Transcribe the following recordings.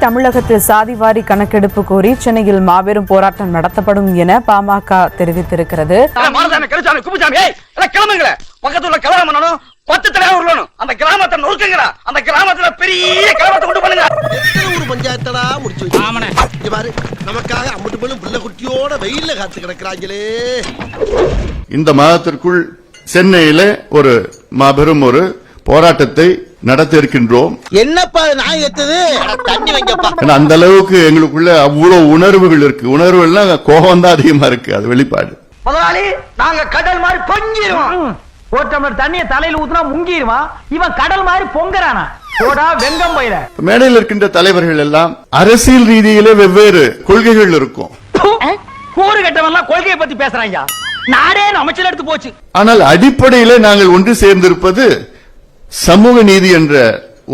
தமிழகத்தில் சாதிவாரி கணக்கெடுப்பு கோரி சென்னையில் மாபெரும் போராட்டம் நடத்தப்படும் என பாமக தெரிவித்திருக்கிறது. பக்கத்துல கலவரம் பண்ணணும், 10 தலைவர் வரணும், அந்த கிராமத்தை நொறுக்குங்கடா, அந்த கிராமத்துல பெரிய கலவரத்தை கொண்டு பண்ணுங்க. ஒரு பஞ்சாயத்தடா முடிச்சு வச்சு பாரு, நமக்காக அம்பட்டு போலும் புள்ள குட்டியோட வெயில்ல காத்து கிடக்குறாங்களே. இந்த மாதத்திற்குள் சென்னையில ஒரு மாபெரும் ஒரு போராட்டத்தை நடத்த இருக்கின்றோம். என்னப்பா நாய் எத்தது தண்ணி வைங்கப்பா. அந்த அளவுக்கு எங்களுக்குள்ள அவ்வளவு உணர்வுகள் இருக்கு. உணர்வுகள்லாம் கோபம் தான் அதிகமா இருக்கு. அது வெளிப்பாடு. முதலாளி, நாங்க கடல் மாதிரி பொங்கிடுவோம். ஒரு டம்ளர் தண்ணிய தலையில ஊத்துனா முங்கிடுவான். இவன் கடல் மாதிரி பொங்கறானா? போடா வெங்கம் பயிர. மேடையில் இருக்கின்ற தலைவர்கள் எல்லாம் அரசியல் ரீதியிலே வெவ்வேறு கொள்கைகள் இருக்கும். கூறு கட்டவெல்லாம் கொள்கையை பத்தி பேசுறாங்க. நாடே அமைச்சர் எடுத்து போச்சு. ஆனால் அடிப்படையிலே நாங்கள் ஒன்று சேர்ந்திருப்பது சமூக நீதி என்ற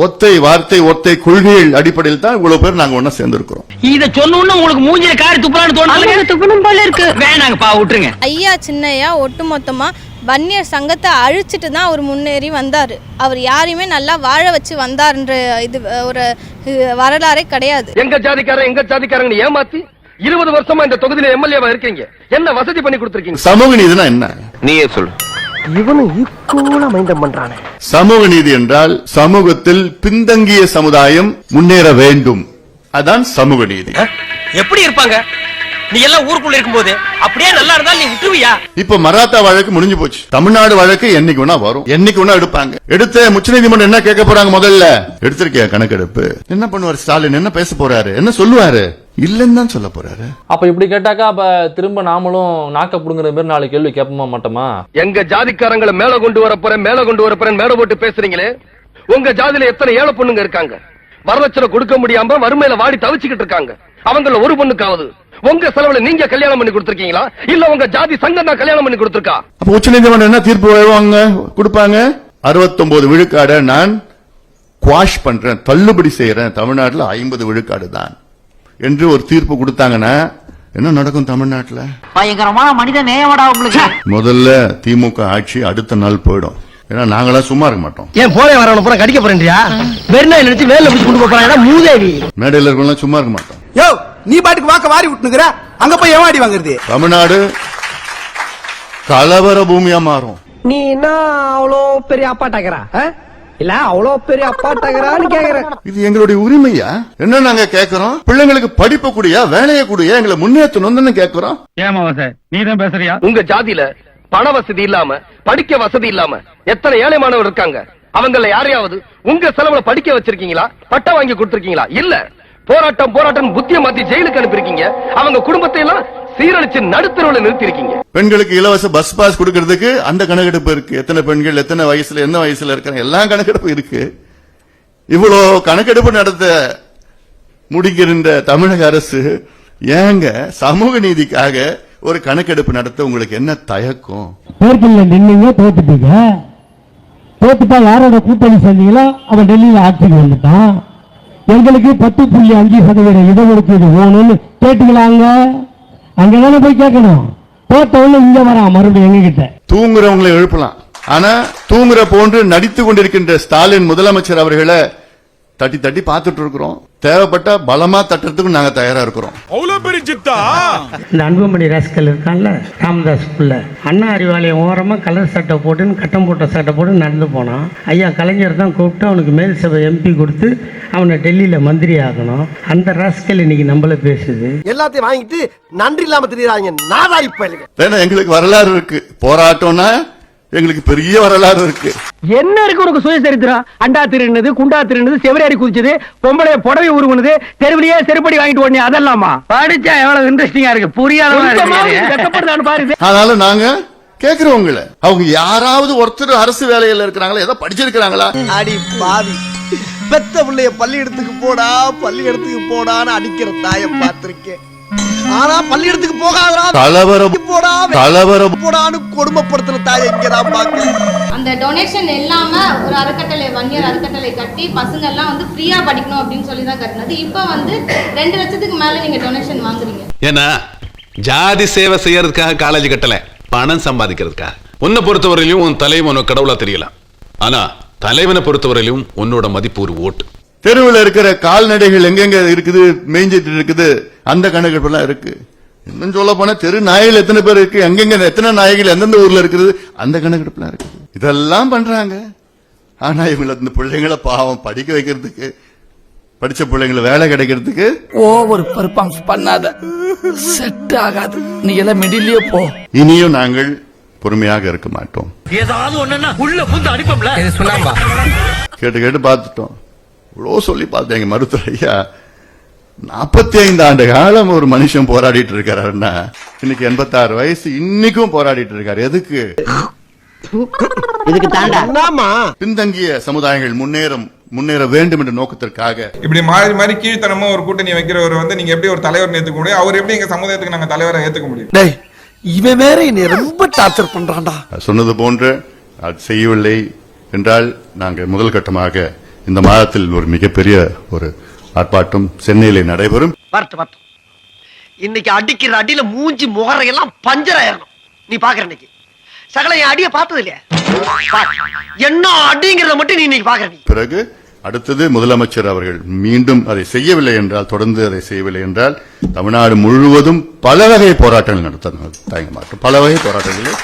ஒத்தை வார்த்தை, ஒத்தை கொள்கைகள் அடிப்படையில் தான் இவ்வளவு பேர் நாங்க ஒண்ணா சேர்ந்திருக்கிறோம். இத சொன்னோன்னு உங்களுக்கு மூஞ்சில காரி துப்பலான்னு தோணுது. துப்பணும் போல இருக்கு. வேணாங்கப்பா, விட்டுருங்க. ஐயா சின்னையா ஒட்டுமொத்தமா வன்னியர் சங்கத்தை அழிச்சிட்டு தான் அவர் முன்னேறி வந்தாரு. அவர் யாரையுமே நல்லா வாழ வச்சு வந்தாருன்ற இது ஒரு வரலாறே கிடையாது. எங்க ஜாதிக்காரங்க ஏமாத்தி 20 வருஷமா இந்த தொகுதியில எம்எல்ஏவா இருக்கீங்க. என்ன வசதி பண்ணி கொடுத்திருக்கீங்க? சமூக நீதினா என்ன? நீயே சொல்லு. இவனும் ஈக்குவலா மைண்டம் பண்றானே. சமூக நீதி என்றால் சமூகத்தில் பின்தங்கிய சமுதாயம் முன்னேற வேண்டும். அதான் சமூக நீதி. எப்படி இருப்பாங்க? நீ எல்லாம் ஊருக்குள்ள இருக்கும்போது அப்படியே நல்லா இருந்தா நீ விட்டுவியா? இப்ப மராத்தா வழக்கு முடிஞ்சு போச்சு. தமிழ்நாடு வழக்கு என்னைக்கு வேணா வரும், என்னைக்கு வேணா எடுப்பாங்க. எடுத்த உச்சநீதிமன்றம் என்ன கேட்க போறாங்க? முதல்ல எடுத்திருக்கியா கணக்கெடுப்பு? என்ன பண்ணுவார் ஸ்டாலின்? என்ன பேச போறாரு? என்ன சொல்லுவாரு? இல்லன்னு தான் சொல்ல போறாரு. அப்ப இப்படி கேட்டாக்கா அப்ப திரும்ப நாமளும் நாக்க புடுங்குற மாதிரி 4 கேள்வி கேட்போமா மாட்டோமா? எங்க ஜாதிக்காரங்களை மேல கொண்டு வரப்போறேன் மேல போட்டு பேசுறீங்களே. உங்க ஜாதியில எத்தனை ஏழை பொண்ணுங்க இருக்காங்க? வரதட்சணை கொடுக்க முடியாம வறுமையில வாடி தவிச்சுக்கிட்டு இருக்காங்க. அவங்கள ஒரு பொண்ணுக்காவது உங்க செலவுல நீங்க கல்யாணம் பண்ணி கொடுத்திருக்கீங்களா? இல்ல உங்க ஜாதி சங்கம் தான் கல்யாணம் பண்ணி கொடுத்திருக்கா? அப்ப உச்சநீதிமன்றம் என்ன தீர்ப்பு கொடுப்பாங்க? 69 விழுக்காட நான் குவாஷ் பண்றேன், தள்ளுபடி செய்யறேன். தமிழ்நாட்டில் 50 விழுக்காடு தான் என்று ஒரு தீர்ப்பு கொடுத்தாங்கன்னா என்ன நடக்கும் தமிழ்நாட்டில்? பயங்கரமான மனித நேயமடா உங்களுக்கு. முதல்ல திமுக ஆட்சி அடுத்த நாள் போயிடும். ஏன்னா நாங்களாம் சும்மா இருக்க மாட்டோம். ஏன் போறே வரவன பூரா கடிக்க போறேன்றியா? வெறும் நினைச்சு வேலை பிடிச்சு கொண்டு போறாங்க மூதேவி. மேடையில் இருக்கவங்க சும்மா இருக்க மாட்டோம். யோ, நீ பாட்டுக்கு வாக்க வாரி விட்டுனுக்குற, அங்க போய் ஏமாடி வாங்குறது. தமிழ்நாடு கலவர பூமியா மாறும். நீ என்ன அவ்வளோ பெரிய அப்பாட்டாக்கிறா? இல்ல அவ்வளோ பெரிய அப்பாட்டாக்கிறான்னு கேக்குற. இது எங்களுடைய உரிமையா? என்ன நாங்க கேக்குறோம்? பிள்ளைங்களுக்கு படிப்பு கூடியா, வேலையை கூடியா, எங்களை முன்னேற்றணும் கேக்குறோம். ஏமா சார், நீ தான் பேசுறியா? உங்க ஜாதியில பண வசதி இல்லாம, படிக்க வசதி இல்லாம எத்தனை ஏழை மாணவர் இருக்காங்க. அவங்கள யாரையாவது உங்க செலவுல படிக்க வச்சிருக்கீங்களா? பட்டம் வாங்கி கொடுத்திருக்கீங்களா? இல்ல. போராட்டம் புத்திய மாத்தி ஜெயிலுக்கு அனுப்பிருக்கீங்க. அவங்க குடும்பத்தை எல்லாம் சீரழிச்சு நடுத்தரவுல நிறுத்தி இருக்கீங்க. பெண்களுக்கு இலவச பஸ் பாஸ் கொடுக்கிறதுக்கு அந்த கணக்கெடுப்பு இருக்கு. எத்தனை பெண்கள் எத்தனை வயசுல என்ன வயசுல இருக்காங்க, எல்லாம் கணக்கெடுப்பு இருக்கு. இவ்வளவு கணக்கெடுப்பு நடத்த முடிக்கின்ற தமிழக அரசு ஏங்க சமூக நீதிக்காக ஒரு கணக்கெடுப்பு நடத்த உங்களுக்கு என்ன தயக்கம்? நின்னீங்க, தோத்துட்டீங்க. தோத்துட்டா யாரோட கூட்டணி சேர்ந்தீங்களோ அவன் டெல்லியில ஆட்சிக்கு வந்துட்டான். எங்களுக்கு 10.5% இடஒதுக்கீடு வேணும்னு கேட்டுக்கலாங்க. அங்கதானே போய் கேட்கணும். தோட்டவுள்ள இங்க வரான் மறுபடியும் எங்க கிட்ட. தூங்குறவங்களை எழுப்பலாம். ஆனா தூங்குற போன்று நடித்துக் கொண்டிருக்கின்ற ஸ்டாலின் முதலமைச்சர் அவர்களை தட்டி தட்டி பார்த்துட்டு இருக்கிறோம். தேவைப்பட்ட பலமா தட்டுறதுக்கு நாங்க தயாரா இருக்கிறோம். இந்த அன்புமணி ராஸ்கல் இருக்கான்ல, ராமதாஸ் புள்ள, அண்ணா அறிவாலயம் ஓரமா கலர் சட்டை போட்டுன்னு கட்டம் போட்ட சட்டை போட்டு நடந்து போனான். ஐயா கலைஞர் தான் கூப்பிட்டு அவனுக்கு மேல் சபை MP கொடுத்து அவனை டெல்லியில மந்திரி ஆகணும். அந்த ராஸ்கல் இன்னைக்கு நம்மள பேசுது. எல்லாத்தையும் வாங்கிட்டு நன்றி இல்லாம தெரியுறாங்க. நாதா இப்ப எங்களுக்கு வரலாறு இருக்கு. போராட்டம்னா எங்களுக்கு பெரிய வரலாறு இருக்கு. என்ன இருக்கு உனக்கு சுயசரித்திரம்? அண்டா திருநது, குண்டா திருநது, செவரேறி குதிச்சது, பொம்பளை புடவை உருவனது, தெருவிலேயே செருப்படி வாங்கிட்டு ஓடனே அதெல்லாமா? படிச்சா எவ்வளவு இன்ட்ரெஸ்டிங்கா இருக்கு, புரியாத பாரு. அதனால நாங்க கேக்குறவங்கள, அவங்க யாராவது ஒருத்தர் அரசு வேலையில இருக்கிறாங்களா, ஏதோ படிச்சிருக்கிறாங்களா? அடி பாவி, பெத்த பிள்ளைய பள்ளியிடத்துக்கு போடான்னு அடிக்கிற தாயை பார்த்திருக்கேன். ஆனா பள்ளியிடத்துக்கு போகாதரா, போடான்னு கொடுமைப்படுத்துற தாயை இங்கதான் பாக்க. அந்த டொனேஷன் இல்லாம ஒரு அறக்கட்டளை, வன்னியர் அறக்கட்டளை கட்டி பசங்க எல்லாம் வந்து ஃப்ரீயா படிக்கணும் அப்படின்னு சொல்லி தான் கட்டினது. இப்ப வந்து 2 லட்சத்துக்கு மேல நீங்க டொனேஷன் வாங்குறீங்க. ஏன்னா ஜாதி சேவை செய்யறதுக்காக காலேஜ் கட்டல, பணம் சம்பாதிக்கிறதுக்காக. உன்னை பொறுத்தவரையிலும் உன் தலைவன் கடவுளா தெரியலாம். ஆனா தலைவனை பொறுத்தவரையிலும் உன்னோட மதிப்பு ஒரு ஓட்டு. தெருவில் இருக்கிற கால்நடைகள் எங்கெங்க இருக்குது, மேய்ஞ்சிட்டு இருக்குது, அந்த கணக்கெடுப்பு எல்லாம் இருக்கு. இன்னும் சொல்ல போனா தெரு நாய்கள் எத்தனை பேர் இருக்கு, எங்கெங்க எத்தனை நாய்கள் எந்தெந்த ஊர்ல இருக்குது, அந்த கணக்கெடுப்பு இருக்கு. இதெல்லாம் பண்றாங்க. ஆனா இவங்களை இந்த பிள்ளைங்களை பாவம் படிக்க வைக்கிறதுக்கு, படிச்ச பிள்ளைங்களை வேலை கிடைக்கிறதுக்கு ஓவர் பெர்ஃபார்மன்ஸ் பண்ணாத, செட் ஆகாது, நீ எல்லாம் மிடிலே போ. இனியும் நாங்கள் பொறுமையாக இருக்க மாட்டோம். ஏதாவது ஒண்ணுன்னா உள்ள புந்து அடிப்போம்ல. இது சொன்னாம்பா. கேட்டு கேட்டு பார்த்துட்டோம். இவ்வளோ சொல்லி பார்த்தேங்க. மருத்துவர் ஐயா 45 ஆண்டு காலம் ஒரு மனுஷன் போராடிட்டு இருக்காருன்னா இன்னைக்கு 86 வயசு, இன்னைக்கும் போராடிட்டு இருக்காரு. எதுக்கு? இதுக்கு தாண்டா பின்தங்கிய சமுதாயங்கள் முன்னேற வேண்டும் என்ற நோக்கத்திற்காக. இப்படி மாறி மாறி கீழ்த்தனமா ஒரு கூட்டணி வைக்கிறவர் வந்து நீங்க எப்படி ஒரு தலைவர் ஏத்துக்க முடியும்? அவர் எப்படி எங்க சமுதாயத்துக்கு நாங்க தலைவரை ஏத்துக்க முடியும்? இவன் வேற என்னை ரொம்ப டார்ச்சர் பண்றான்டா. சொன்னது போன்று அது செய்யவில்லை என்றால் நாங்கள் முதல் கட்டமாக இந்த மாதத்தில் ஒரு மிகப்பெரிய ஒரு ஆர்ப்பாட்டம் சென்னையிலே நடைபெறும். இன்னைக்கு அடிக்கிற அடியில மூஞ்சி முகரையெல்லாம் பஞ்சர் ஆயிரணும். நீ பாக்குற இன்னைக்கு சகல என் அடிய பார்த்தது இல்லையா? என்ன அடிங்கிறத மட்டும் நீ இன்னைக்கு பாக்குற. பிறகு அடுத்தது முதலமைச்சர் அவர்கள் மீண்டும் அதை செய்யவில்லை என்றால், தொடர்ந்து அதை செய்யவில்லை என்றால் தமிழ்நாடு முழுவதும் பல வகை போராட்டங்கள் நடத்த தயங்க மாட்டோம். பல வகை போராட்டங்கள்.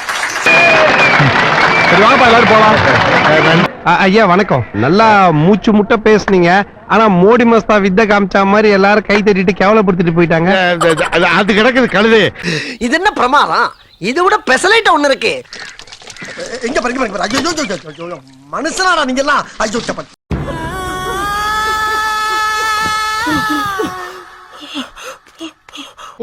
ஐயா வணக்கம். நல்லா மூச்சு முட்டை பேசுனீங்க. ஆனா மோடி மஸ்தா வித்த காமிச்சா மாதிரி எல்லாரும் கை தட்டிட்டு கேவலப்படுத்திட்டு போயிட்டாங்க. அது கிடக்குது கழுது. இது என்ன பிரமாதம்? இதை விட பெசலைட் ஒண்ணு இருக்கு. எங்க பாருங்க. ஐயோ மனுஷனாடா நீங்க எல்லாம். ஐயோ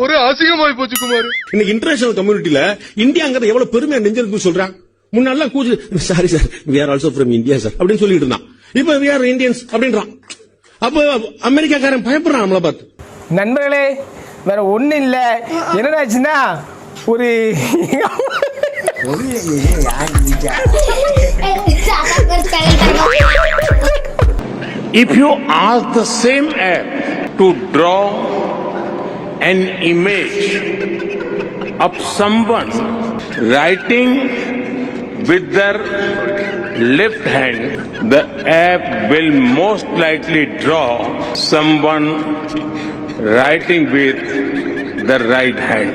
ஒரு அசிங்கமாய் போச்சு குமார். இன்னைக்கு இன்டர்நேஷனல் கம்யூனிட்டில இந்தியாங்கிறது எவ்வளவு பெருமையா நெஞ்சிருக்கு சொல்றாங்க. முன்னால coach sorry sir we are also from India sir அப்படின்னு சொல்லிட்டு இருந்தான். இப்ப we are Indians அப்படின்றான். அப்ப அமெரிக்காக்காரன் பயப்படுறான் நம்மள பார்த்து. நண்பர்களே வேற ஒண்ணு இல்ல. என்னடாச்சுன்னா ஒரு If you ask the same app to draw an image of someone writing with their left hand, the app will most likely draw someone writing with the right hand.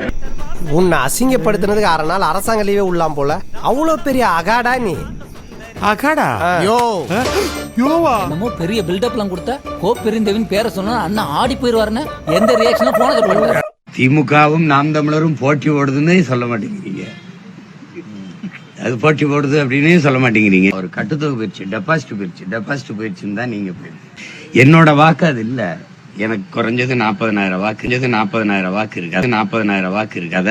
உன்னை அசிங்கப்படுத்தினதுக்கு 6 நாள் அரசாங்க லீவே உள்ளாம் போல. அவ்வளவு பெரிய அகாடா நீ. அகாடா யோவா நம்ம பெரிய பில்டப்லாம் கொடுத்தா கோப்பெருந்தேவின் பேரை சொன்னா அண்ணா ஆடி போயிருவாருன்னு எந்த ரியாக்ஷனும் போனது பண்ணல. திமுகவும் நாம் தமிழரும் போட்டி ஓடுதுன்னு சொல்ல மாட்டேங்கிறீங்க. அது போட்டி போடுது அப்படின்னு சொல்ல மாட்டேங்கிறீங்க. ஒரு கட்டுத்தொகை போயிடுச்சு, டெபாசிட் போயிடுச்சுன்னு தான் நீங்க என்னோட வாக்கு அது இல்ல. எனக்கு குறைஞ்சது 40,000 வாக்கு இருக்கு. அத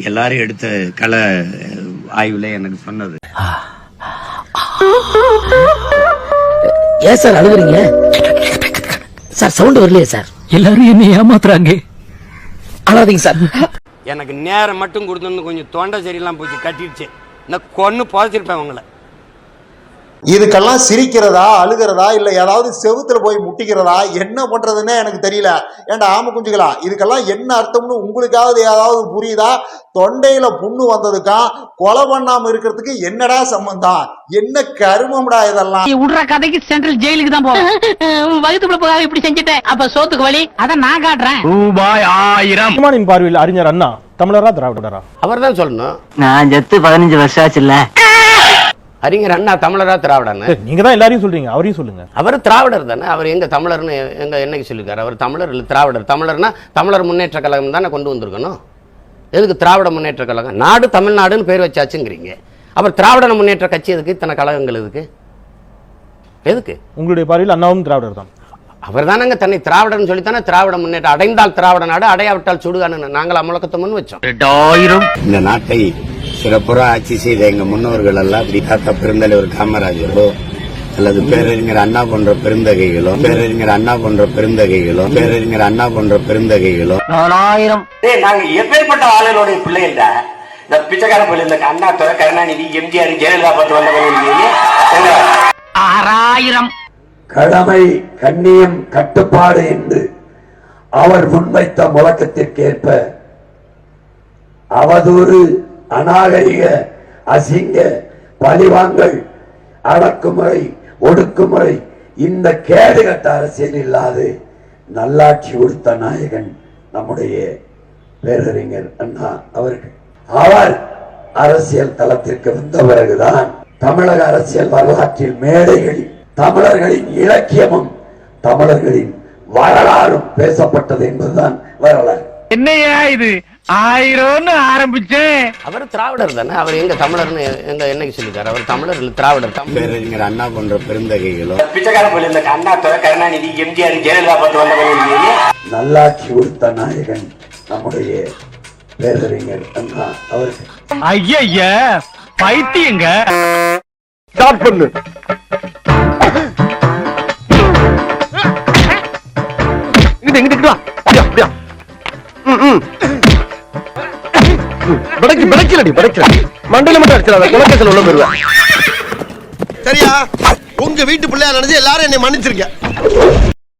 எல்லாரும் எடுத்த கள ஆய்வுல எனக்கு சொன்னது. ஏன் சார் அழுகுறீங்க சார்? சவுண்ட் வரலையே சார். எல்லாரும் என்ன ஏமாத்துறாங்க. அழாதீங்க சார். எனக்கு நேரம் மட்டும் கொடுத்து கொஞ்சம் தொண்டை சரியில்லாம் போச்சு, கட்டிடுச்சு. நான் கொன்னு புதைச்சிருப்பேன் உங்களை. இதுக்கெல்லாம் சிரிக்கிறதா அழுகிறதா இல்ல ஏதாவது செவுத்துல போய் முட்டிக்கிறதா என்ன பண்றதுன்னு எனக்கு தெரியல. ஏன்டா ஆம குஞ்சுகளா, இதுக்கெல்லாம் என்ன அர்த்தம்னு உங்களுக்காவது ஏதாவது புரியுதா? தொண்டையில புண்ணு வந்ததுக்கா கொலை பண்ணாம இருக்கிறதுக்கு என்னடா சம்பந்தம்? என்ன கருமம்டா இதெல்லாம்? உடுற கதைக்கு சென்ட்ரல் ஜெயிலுக்கு தான் போவோம். வகுத்துக்குள்ள போகாம இப்படி செஞ்சுட்டேன். அப்ப சோத்துக்கு வழி அத நான் காட்டுறேன். ரூபாய் 1000. பார்வையில் அறிஞர் அண்ணா தமிழரா திராவிடரா? அவர் தான் சொல்லணும். நான் செத்து 15 வருஷம் ஆச்சுல்ல. அறிஞர் அண்ணா தமிழரா திராவிடன்னு நீங்க தான் எல்லாரையும் சொல்றீங்க, அவரையும் சொல்லுங்க. அவர் திராவிடர் தானே. அவர் எங்க தமிழர்னு என்னைக்கு சொல்லிருக்காரு? அவர் தமிழர் இல்ல திராவிடர். தமிழர்னா தமிழர் முன்னேற்ற கழகம் தானே கொண்டு வந்திருக்கணும். எதுக்கு திராவிட முன்னேற்ற கழகம்? நாடு தமிழ்நாடுன்னு பேர் வச்சாச்சுங்கிறீங்க. அப்புறம் திராவிட முன்னேற்ற கட்சி எதுக்கு? இத்தனை கழகங்கள் எதுக்கு? உங்களுடைய பார்வையில் அண்ணாவும் திராவிடர் தான். அவர் தானங்க தன்னை திராவிடர்னு சொல்லித்தானே திராவிட முன்னேற்றம். அடைந்தால் திராவிட நாடு, அடையாவிட்டால் சுடுகாடு நாங்கள் முழக்கத்தை முன் வச்சோம். இந்த நாட்டை சிறப்புற ஆட்சி செய்த எங்க முன்னோர்கள் எல்லாம் அப்படி தாத்தா பெருந்தலைவர் காமராஜரோ அல்லது பேரறிஞர் அண்ணா போன்ற பெருந்தகைகளோ 4000. நாங்க எப்பேற்பட்ட ஆளுநருடைய பிள்ளை இல்ல. இந்த பிச்சைக்கார பிள்ளை இல்ல. அண்ணா துறை, கருணாநிதி, எம்ஜிஆர், ஜெயலலிதா பத்தி வந்த 6000. கடமை, கண்ணியம், கட்டுப்பாடு என்று அவர் முன்வைத்த முழக்கத்திற்கேற்ப அவதூறு, அநாகரிக, அசிங்க, பழிவாங்கல், அடக்குமுறை, ஒடுக்குமுறை இந்த கேடுகட்ட அரசியல் இல்லாது நல்லாட்சி கொடுத்த நாயகன் நம்முடைய பேரறிஞர் அண்ணா அவர்கள். அவர் அரசியல் தளத்திற்கு வந்த பிறகுதான் தமிழக அரசியல் வரலாற்றில் மேடைகளில் தமிழர்களின் இலக்கியமும் தமிழர்களின் வரலாறும் பேசப்பட்டது என்பதுதான் வரலாறு. என்னையா இது 1000 ஆரம்பிச்சேன். அவர் திராவிடர் தானே, அவர் எங்க தமிழர்னு எங்க என்னைக்கு சொல்லிட்டாரு? அவர் தமிழர் இல்ல திராவிடர். பேரறிஞர் அண்ணா போன்ற பெருந்தகைகளும் பிச்சைக்கார அண்ணா கருணாநிதி எம்ஜிஆர் ஜெயலலிதா பார்த்து வந்தவர்கள். நல்லாட்சி கொடுத்த நாயகன் நம்முடைய பேரறிஞர் அண்ணா அவர்கள். ஐயா பைத்தியங்க. ஸ்டார்ட் பண்ணு. இங்கிட்டு வா. அப்படியா படைக்கல மண்டல மட்டும் அடிச்சிடாத, குலக்கேசல் உள்ள போயிருவேன். சரியா? உங்க வீட்டு பிள்ளையா நினைச்சு எல்லாரும் என்னை மன்னிச்சிருக்க.